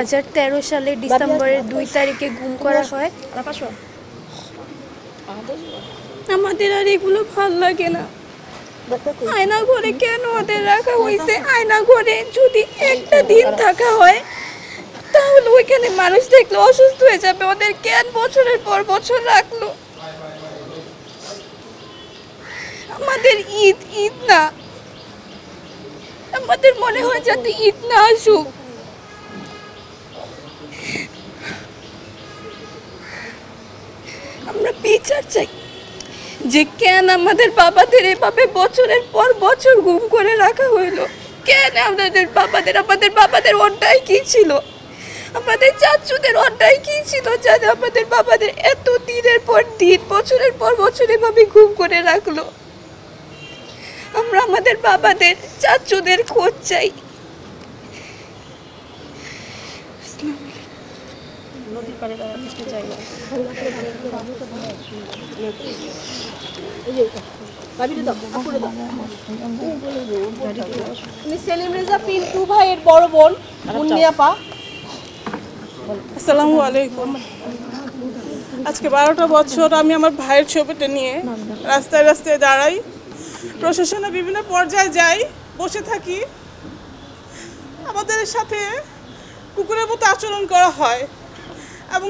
2013 সালে ডিসেম্বরের 2 তারিখে গুম করা হয়। আমাদের আর এগুলো ভাল লাগে না। আয়না ঘরে কেন ওদের রাখা হয়েছে? আয়না ঘরে যদি একটা দিন থাকা হয় তাহলে ওইখানে মানুষ দেখলে অসুস্থ হয়ে যাবে। ওদের কেন বছরের পর বছর রাখলো? আমাদের ঈদ না, আমাদের মনে হয় যাতে ঈদ না আসুক। আমরা বিচার চাই যে কেন আমাদের বাবাদের এভাবে বছরের পর বছর গুম করে রাখা হইলো। কেন আমাদের বাবাদের অন্যায় কি ছিল? আমাদের চাচুদের অন্যায় কি ছিল যাতে আমাদের বাবাদের এত দিনের পর দিন বছরের পর বছর এভাবে গুম করে রাখলো? আমরা আমাদের বাবাদের চাচুদের খোঁজ চাই। সেলিম রেজা পিন্টু ভাইয়ের বড় বোন মুন্নিয়াপা। আসসালামু আলাইকুম। আজকে 12টা বছর আমি আমার ভাইয়ের ছবিটা নিয়ে রাস্তায় রাস্তায় দাঁড়াই, প্রশাসনে বিভিন্ন পর্যায়ে যাই, বসে থাকি। আমাদের সাথে কুকুরের মতো আচরণ করা হয় এবং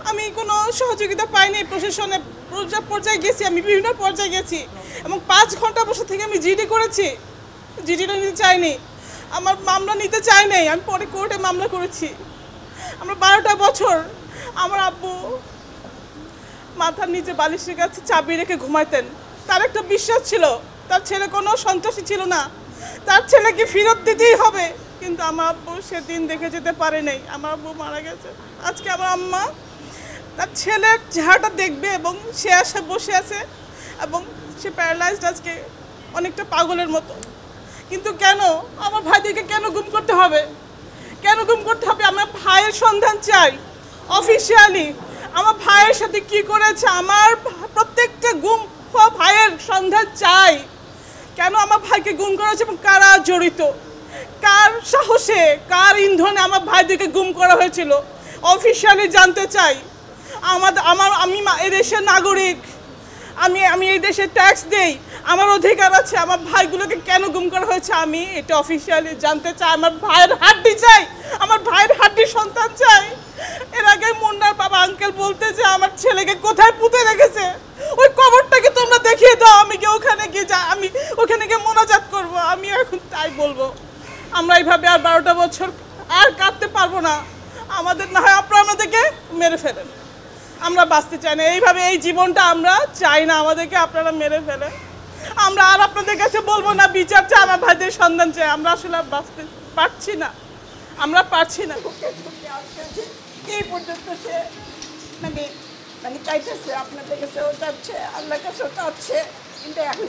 আমি কোনো সহযোগিতা পাইনি। প্রশাসনে পর্যায়ে গেছি, আমি বিভিন্ন পর্যায়ে গেছি এবং 5 ঘন্টা বসে থেকে আমি জিডি করেছি। জিডিটা নিতে চাইনি, আমার মামলা নিতে চাই নাই, আমি পরে কোর্টে মামলা করেছি। আমরা 12টা বছর আমার আব্বু মাথার নিচে বালিশের কাছে চাবি রেখে ঘুমাইতেন। তার একটা বিশ্বাস ছিল তার ছেলে কোনো সন্ত্রাসী ছিল না, তার ছেলেকে ফেরত দিতেই হবে। কিন্তু আমার আব্বু সেদিন দেখে যেতে পারে নাই, আমার আব্বু মারা গেছে। আজকে আমার আম্মা তার ছেলের চেহারাটা দেখবে এবং সে আসে বসে আছে এবং সে প্যারালাইজড, আজকে অনেকটা পাগলের মতো। কিন্তু কেন আমার ভাইদেরকে কেন গুম করতে হবে? কেন গুম করতে হবে? আমার ভাইয়ের সন্ধান চাই অফিসিয়ালি। আমার ভাইয়ের সাথে কি করেছে, আমার প্রত্যেকটা গুম ভাইয়ের সন্ধান চাই। কেন আমার ভাইকে গুম করেছে এবং কারা জড়িত, কার সাহসে, কার ইন্ধনে আমার ভাইদেরকে গুম করা হয়েছিল অফিসিয়ালি জানতে চাই। আমি এই দেশের নাগরিক, আমি এই দেশে ট্যাক্স দেই, আমার অধিকার আছে। আমার ভাইগুলোকে কেন গুম করা হয়েছে আমি এটা অফিসিয়ালি জানতে চাই। আমার ভাইয়ের হাড্ডি চাই, আমার ভাইয়ের হাড্ডির সন্তান চাই। এর আগে মুন্নার বাবা আঙ্কেল বলতে যে আমার ছেলেকে কোথায় পুঁতে রেখেছে, ওই কবরটাকে তোমরা দেখিয়ে দাও, আমি ওখানে গিয়ে মোনাজাত করবো। আমি এখন তাই বলবো, আমরা এইভাবে আর 12টা বছর আর কাটতে পারবো না। আমাদের না হয় আপনারা আমাদেরকে মেরে ফেলেন, আমরা বাঁচতে চাই না এইভাবে। এই জীবনটা আমরা চাই না, আমাদেরকে আপনারা মেরে ফেলেন। আমরা আর আপনাদের কাছে বলবো না বিচার চাই, আমার ভাইদের সন্ধান চাই। আমরা আসলে বাঁচতে পারছি না, আমরা পারছি না। এই পর্যন্ত সে মানে চাইতেছে, আপনাদের কাছেও চাচ্ছে, আল্লাহর কাছেও চাচ্ছে। কিন্তু এখন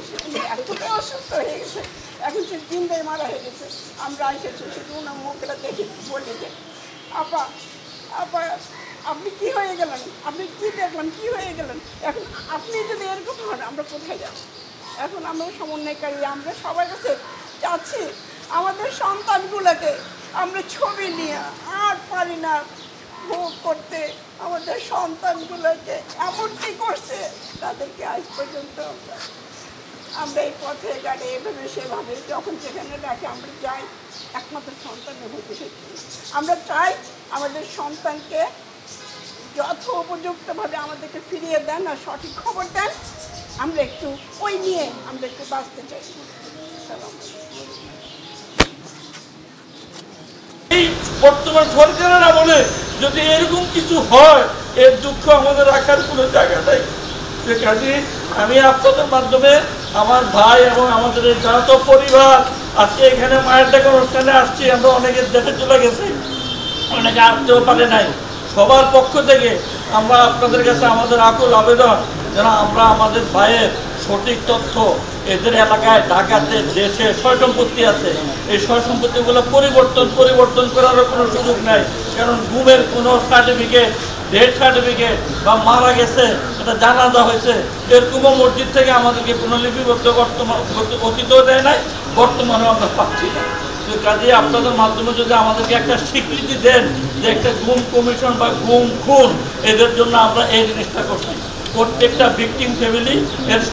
এতটা অসুস্থ হয়ে গেছে, এখন সে জিন্দায় মারা হয়ে গেছে। আমরা এসেছি শুধু ওনার মুখটা দেখে বলি যে আপা আপনি কি হয়ে গেলেন, আপনি কি দেখলেন, কি হয়ে গেলেন? এখন আপনি যদি এরকম হন আমরা কোথায় যাব? এখন আমরা সমন্বয়কারী, আমরা সবার কাছে চাচ্ছি আমাদের সন্তানগুলোকে আমরা ছবি নিয়ে আর পারি না ভোগ করতে। আমাদের সন্তানগুলোকে এমন কি করছে তাদেরকে আজ পর্যন্ত আমরা এই পথে গাড়ি এভাবে সেভাবে যখন যেখানে রাখে আমরা যাই, একমাত্র সন্তানের ভেবে আমরা চাই আমাদের সন্তানকে যথ উপযুক্তভাবে আমাদেরকে ফিরিয়ে দেন আর সঠিক খবর দেন। আমরা একটু ওই নিয়ে আমরা একটু বাঁচতে চাই। এই বর্তমান সরকারের আমলে যদি এরকম কিছু হয়, এর দুঃখ আমাদের রাখার কোনো জায়গা নেই। কাজে আমি আপনাদের মাধ্যমে আমার ভাই এবং আমাদের এই জাত পরিবার আজকে এখানে মায়ের ডাক অনুষ্ঠানে আসছি। আমরা অনেকের দেশে চলে গেছি, অনেকে আসতেও পারে নাই। সবার পক্ষ থেকে আমরা আপনাদের কাছে আমাদের আকুল আবেদন যেন আমরা আমাদের ভাইয়ের সঠিক তথ্য, এদের এলাকায় ঢাকাতে দেশে সয় সম্পত্তি আছে, এই সয় সম্পত্তিগুলো পরিবর্তন করারও কোনো সুযোগ নাই। কারণ গুমের কোনো সার্টিফিকেট, ডেথ সার্টিফিকেট বা মারা গেছে এটা জানাজা হয়েছে, এরকমও মসজিদ থেকে আমাদেরকে পুনর্লিপিবদ্ধ অতীতও দেয় নাই, বর্তমানেও আমরা পাচ্ছি না। কাজে আপনাদের মাধ্যমে যদি আমাদেরকে একটা স্বীকৃতি দেন যে একটা গুম কমিশন বা গুম খুন, এদের জন্য আমরা এই জিনিসটা করছি। প্রত্যেকটা ভিকটিম ফ্যামিলি এর